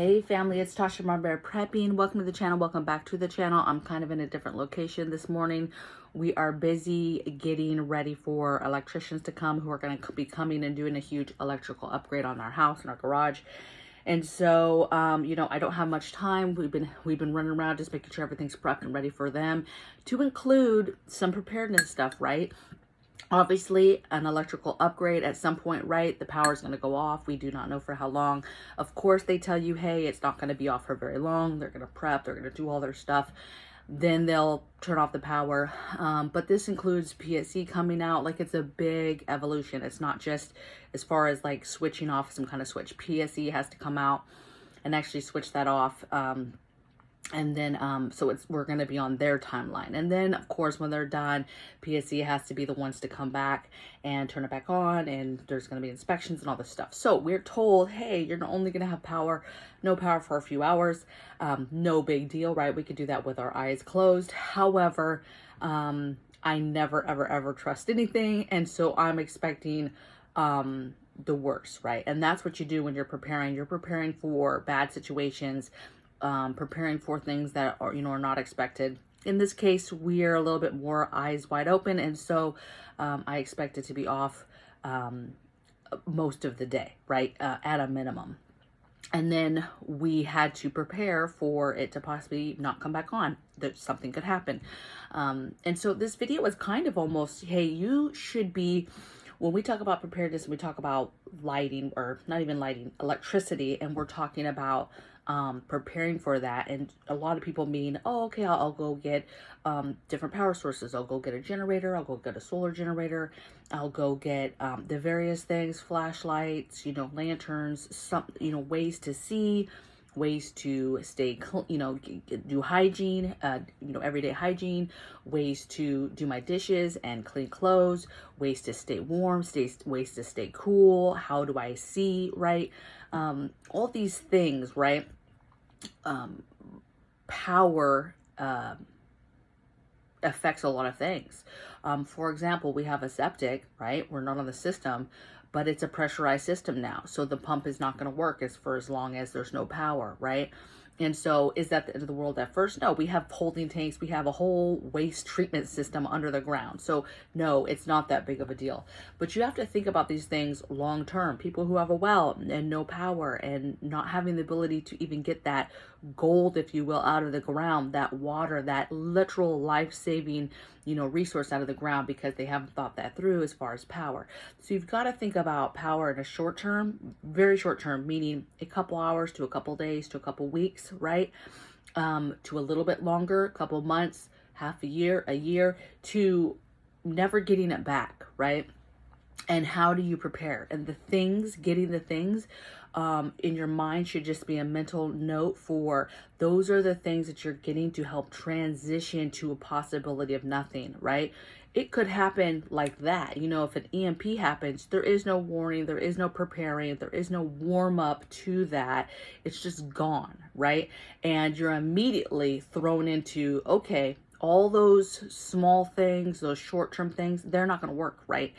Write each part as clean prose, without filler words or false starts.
Hey family, it's Tasha MAMABEAR Prepping. Welcome to the channel. Welcome back to the channel. I'm kind of in a different location this morning. We are busy getting ready for electricians to come who are going to be coming and doing a huge electrical upgrade on our house and our garage. And so, I don't have much time. We've been running around just making sure everything's prepped and ready for them, to include some preparedness stuff, right? Obviously, an electrical upgrade at some point, right? The power is going to go off. We do not know for how long. Of course, they tell you, hey, it's not going to be off for very long. They're going to prep. They're going to do all their stuff. Then they'll turn off the power. But this includes PSE coming out. Like, it's a big evolution. It's not just as far as like switching off some kind of switch. PSE has to come out and actually switch that off. And then, so we're going to be on their timeline. And then, of course, when they're done, PSE has to be the ones to come back and turn it back on. And there's going to be inspections and all this stuff. So we're told, hey, you're only going to have no power for a few hours. No big deal, right? We could do that with our eyes closed. However, I never, ever trust anything. And so I'm expecting the worst, right? And that's what you do when you're preparing. You're preparing for bad situations. Preparing for things that are, are not expected. In this case, we're a little bit more eyes wide open. And so I expect it to be off most of the day, right? At a minimum. And then we had to prepare for it to possibly not come back on, that something could happen. And so this video is kind of almost, hey, you should be, when we talk about preparedness, we talk about lighting, or not even lighting, electricity, and we're talking about preparing for that. And a lot of people mean, oh, okay, I'll go get different power sources. I'll go get a generator. I'll go get a solar generator. I'll go get the various things, flashlights, lanterns, some, ways to see, ways to stay, do hygiene, everyday hygiene, ways to do my dishes and clean clothes, ways to stay warm, ways to stay cool. How do I see, right? All these things, right? Power affects a lot of things. For example, we have a septic, right? We're not on the system, but it's a pressurized system now. So the pump is not going to work for as long as there's no power, right? And so is that the end of the world at first? No, we have holding tanks. We have a whole waste treatment system under the ground. So no, it's not that big of a deal. But you have to think about these things long term. People who have a well and no power and not having the ability to even get that gold, if you will, out of the ground, that water, that literal life-saving, resource out of the ground, because they haven't thought that through as far as power. So you've got to think about power in a short term, very short term, meaning a couple hours to a couple days to a couple weeks, right? To a little bit longer, a couple months, half a year, to never getting it back, right? And how do you prepare? And getting the things in your mind should just be a mental note for those are the things that you're getting to help transition to a possibility of nothing, right? It could happen like that. If an EMP happens, there is no warning, there is no preparing, there is no warm up to that. It's just gone, right? And you're immediately thrown into, okay, all those small things, those short-term things, they're not going to work, right?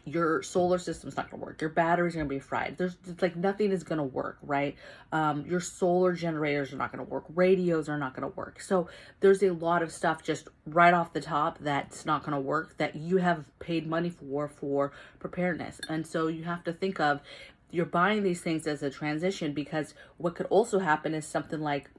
Your solar system's not going to work. Your batteries are going to be fried. It's like nothing is going to work, right? Your solar generators are not going to work. Radios are not going to work. So there's a lot of stuff just right off the top that's not going to work, that you have paid money for preparedness. And so you have to think of, you're buying these things as a transition, because what could also happen is something like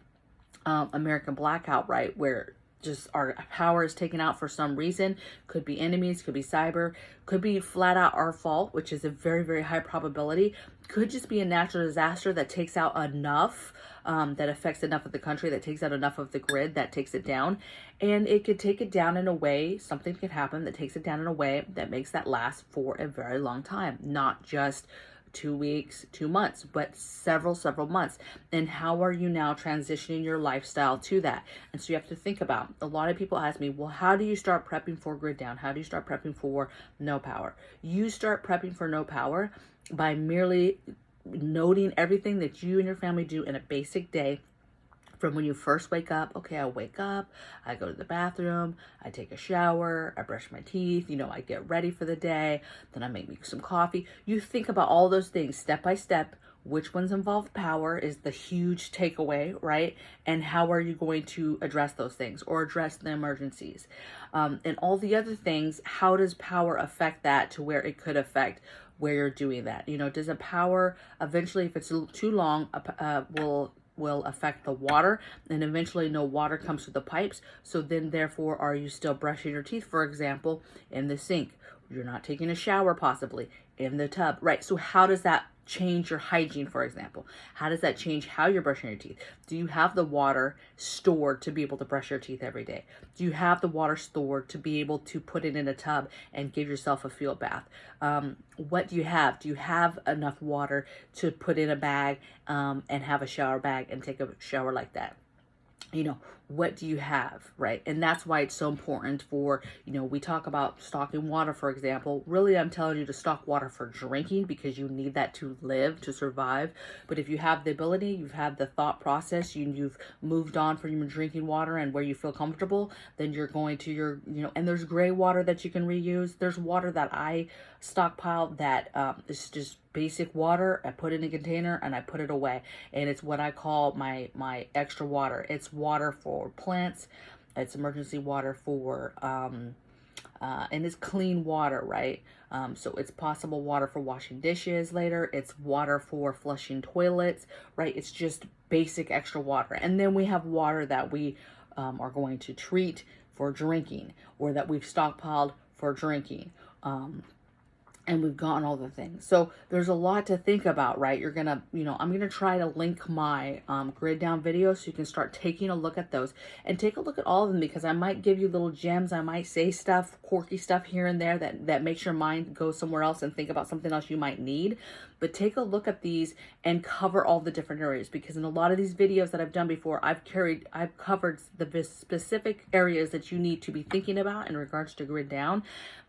American blackout, right? Where just our power is taken out for some reason. Could be enemies, could be cyber, could be flat out our fault, which is a very, very high probability. Could just be a natural disaster that takes out enough, that affects enough of the country, that takes out enough of the grid, that takes it down. And it could take it down in a way, something could happen that takes it down in a way that makes that last for a very long time. Not just 2 weeks, 2 months, but several months. And how are you now transitioning your lifestyle to that? And so you have to think about, a lot of people ask me, well, how do you start prepping for grid down? How do you start prepping for no power? You start prepping for no power by merely noting everything that you and your family do in a basic day. From when you first wake up, okay, I wake up, I go to the bathroom, I take a shower, I brush my teeth, I get ready for the day, then I make me some coffee. You think about all those things step by step, which ones involve power is the huge takeaway, right? And how are you going to address those things or address the emergencies? And all the other things, how does power affect that to where it could affect where you're doing that? You know, does a power eventually, if it's too long, will affect the water, and eventually no water comes through the pipes. So then therefore, are you still brushing your teeth, for example, in the sink? You're not taking a shower possibly in the tub, right? So how does that change your hygiene, for example? How does that change how you're brushing your teeth? Do you have the water stored to be able to brush your teeth every day? Do you have the water stored to be able to put it in a tub and give yourself a field bath? What do you have? Do you have enough water to put in a bag and have a shower bag and take a shower like that? You know, what do you have, right? And that's why it's so important for, you know, we talk about stocking water, for example. Really, I'm telling you to stock water for drinking because you need that to live, to survive. But if you have the ability, you've had the thought process, you've moved on from your drinking water and where you feel comfortable, then you're going to your, you know, and there's gray water that you can reuse. There's water that I stockpile that is just basic water. I put in a container and I put it away, and it's what I call my extra water. It's water for plants, it's emergency water for and it's clean water, right? So it's possible water for washing dishes later, it's water for flushing toilets, right? It's just basic extra water. And then we have water that we are going to treat for drinking, or that we've stockpiled for drinking. And we've gotten all the things. So there's a lot to think about, right? You're gonna, you know, I'm gonna try to link my grid down videos so you can start taking a look at those and take a look at all of them, because I might give you little gems. I might say stuff, quirky stuff here and there that makes your mind go somewhere else and think about something else you might need. But take a look at these and cover all the different areas, because in a lot of these videos that I've done before, I've covered the specific areas that you need to be thinking about in regards to grid down,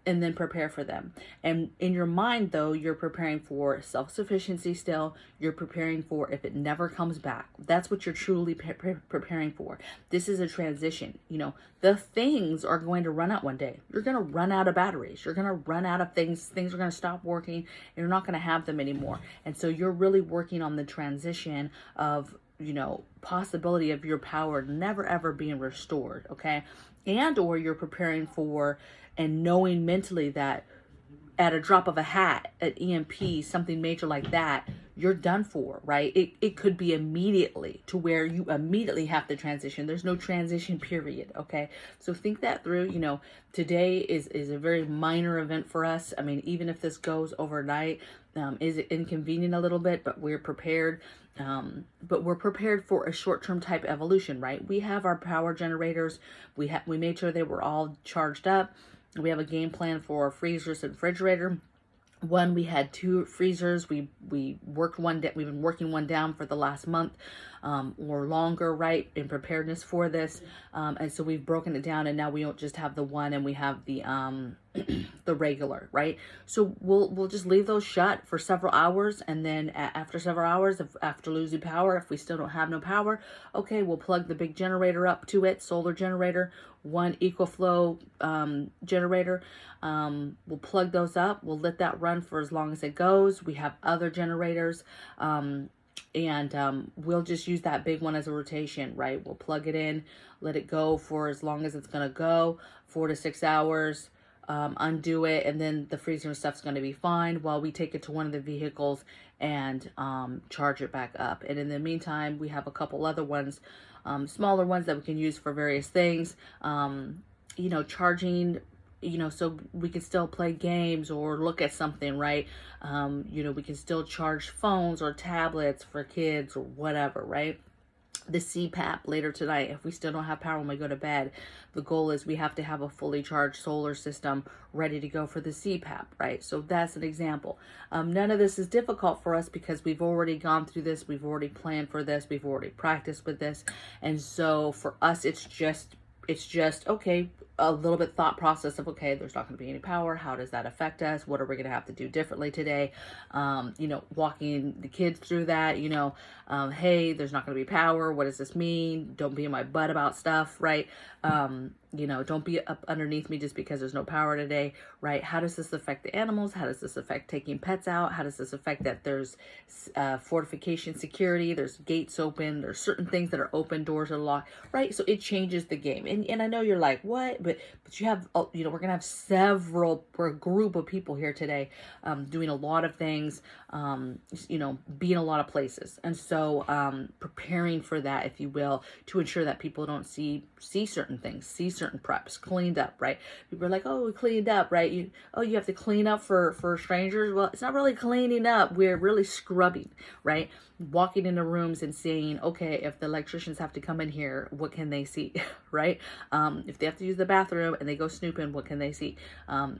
and then prepare for them. And in your mind, though, you're preparing for self-sufficiency still. You're preparing for if it never comes back. That's what you're truly preparing for. This is a transition. You know, the things are going to run out one day. You're going to run out of batteries. You're going to run out of things. Things are going to stop working, and you're not going to have them anymore. And so you're really working on the transition of, you know, possibility of your power never ever being restored, okay? And or you're preparing for and knowing mentally that at a drop of a hat, an EMP, something major like that, you're done for, right? It could be immediately to where you immediately have to transition. There's no transition period, okay? So think that through. You know, today is a very minor event for us. I mean, even if this goes overnight, is it inconvenient a little bit, but we're prepared. But we're prepared for a short-term type evolution, right? We have our power generators. We made sure they were all charged up. We have a game plan for our freezers and refrigerator. One, we had 2 freezers. We worked one. We've been working one down for the last month or longer, right, in preparedness for this. And so we've broken it down, and now we don't just have the one, and we have the the regular, right? So we'll just leave those shut for several hours, and then after several hours, after losing power, if we still don't have no power, okay, we'll plug the big generator up to it, solar generator, one EcoFlow generator. We'll plug those up. We'll let that run for as long as it goes. We have other generators, and we'll just use that big one as a rotation, right? We'll plug it in, let it go for as long as it's gonna go, 4 to 6 hours, undo it, and then the freezer and stuff's gonna be fine while we take it to one of the vehicles and charge it back up. And in the meantime, we have a couple other ones, smaller ones that we can use for various things, you know, charging, you know, so we can still play games or look at something, right? You know, we can still charge phones or tablets for kids or whatever, right? The CPAP later tonight, if we still don't have power when we go to bed, the goal is we have to have a fully charged solar system ready to go for the CPAP, right? So that's an example. None of this is difficult for us because we've already gone through this, we've already planned for this, we've already practiced with this. And so for us, it's just okay, a little bit thought process of, okay, there's not going to be any power. How does that affect us? What are we going to have to do differently today? You know, walking the kids through that, you know, hey, there's not going to be power. What does this mean? Don't be in my butt about stuff, right? You know, don't be up underneath me just because there's no power today, right? How does this affect the animals? How does this affect taking pets out? How does this affect that there's fortification security, there's gates open, there's certain things that are open, doors are locked, right? So it changes the game. And I know you're like, what? But you have, you know, we're going to have we're a group of people here today doing a lot of things, you know, being a lot of places. And so preparing for that, if you will, to ensure that people don't see certain things, see certain preps cleaned up, right? People are like, oh, we cleaned up, right? You have to clean up for strangers. Well, it's not really cleaning up. We're really scrubbing, right? Walking into rooms and saying, okay, if the electricians have to come in here, what can they see, right? If they have to use the bathroom and they go snooping, what can they see?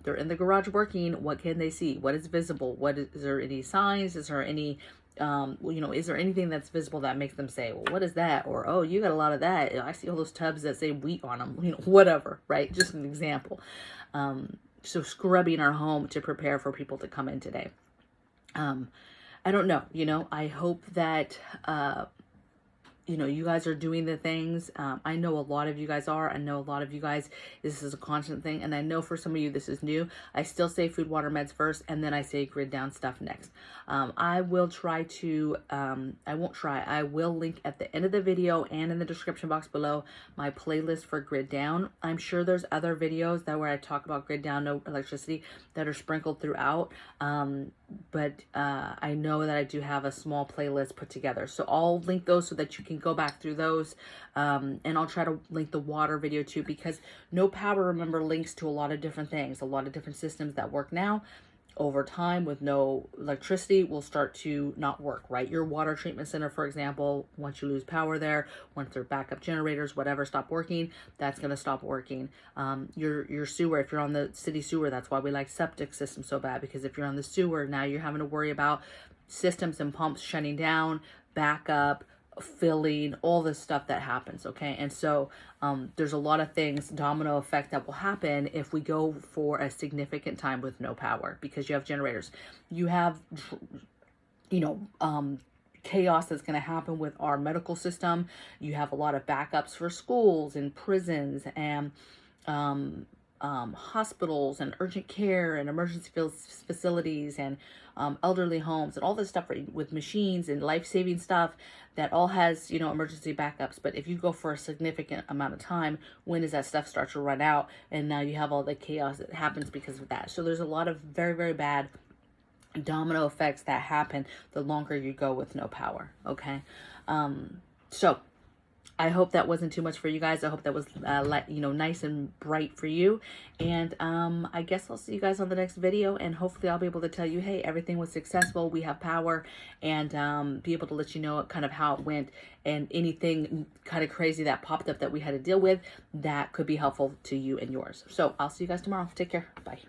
They're in the garage working, what can they see? What is visible? Is there any signs? Is there any you know, is there anything that's visible that makes them say, well, what is that? Or, oh, you got a lot of that. I see all those tubs that say wheat on them, you know, whatever, right? Just an example. So scrubbing our home to prepare for people to come in today. I don't know, you know, I hope that, you know, you guys are doing the things. I know a lot of you guys are. I know a lot of you guys, this is a constant thing. And I know for some of you, this is new. I still say food, water, meds first, and then I say grid down stuff next. I will try to, I will link at the end of the video and in the description box below my playlist for grid down. I'm sure there's other videos that where I talk about grid down, no electricity, that are sprinkled throughout. But I know that I do have a small playlist put together. So I'll link those so that you can go back through those. And I'll try to link the water video too, because no power, remember, links to a lot of different things, a lot of different systems that work now. Over time, with no electricity, will start to not work, right? Your water treatment center, for example, once you lose power there, once their backup generators, whatever, stop working, that's going to stop working. Your sewer, if you're on the city sewer, that's why we like septic systems so bad, because if you're on the sewer, now you're having to worry about systems and pumps shutting down, backup, filling, all this stuff that happens, okay? And so there's a lot of things, domino effect, that will happen if we go for a significant time with no power, because you have generators. You have, you know, chaos that's going to happen with our medical system. You have a lot of backups for schools and prisons and hospitals and urgent care and emergency facilities and elderly homes and all this stuff, right, with machines and life-saving stuff that all has, you know, emergency backups. But if you go for a significant amount of time, when does that stuff start to run out? And now you have all the chaos that happens because of that. So there's a lot of very, very bad domino effects that happen the longer you go with no power, okay? So I hope that wasn't too much for you guys. I hope that was, you know, nice and bright for you. And I guess I'll see you guys on the next video. And hopefully I'll be able to tell you, hey, everything was successful. We have power. And be able to let you know kind of how it went. And anything kind of crazy that popped up that we had to deal with that could be helpful to you and yours. So I'll see you guys tomorrow. Take care. Bye.